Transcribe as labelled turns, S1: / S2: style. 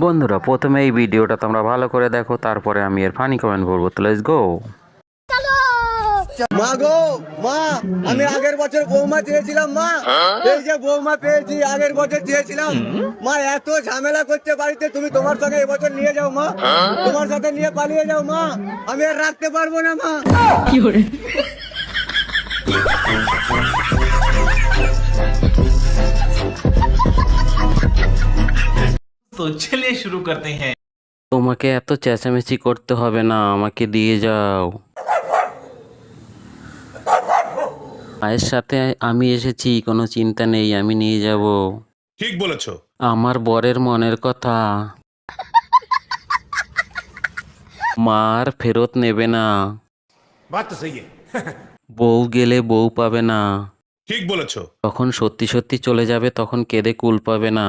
S1: বন্ধুরা, প্রথমে এই ভিডিওটা তোমরা ভালো করে দেখো, তারপরে আমি এর ফানি কমেন্ট বলবো। তো লেটস গো।
S2: মা গো, মা, আমি আগের বছর বৌমা চেয়েছিলাম মা। এই যে বৌমা পেয়েছি, আগের বছর চেয়েছিলাম মা। এত ঝামেলা করছে বাড়িতে, তুমি তোমার সঙ্গে এবছর নিয়ে যাও মা। তোমার সাথে নিয়ে পালিয়ে যাও মা, আমি আর রাখতে পারবো না মা।
S3: तो चलिए शुरू करते हैं।
S1: তোমাকে এত চেঁচামেচি করতে হবে না, আমাকে দিয়ে যাও। মায়ের সাথে আমি এসেছি, কোনো চিন্তা নেই, আমি নিয়ে যাব।
S4: ঠিক বলেছো।
S1: আমার বরের মনের কথা। মার ফেরত নেবে না।
S4: बात तो सही है।
S1: বউ গেলে বউ পাবে না।
S4: ঠিক বলেছো।
S1: তখন সত্যি সত্যি চলে যাবে, তখন কেঁদে কুল পাবে না।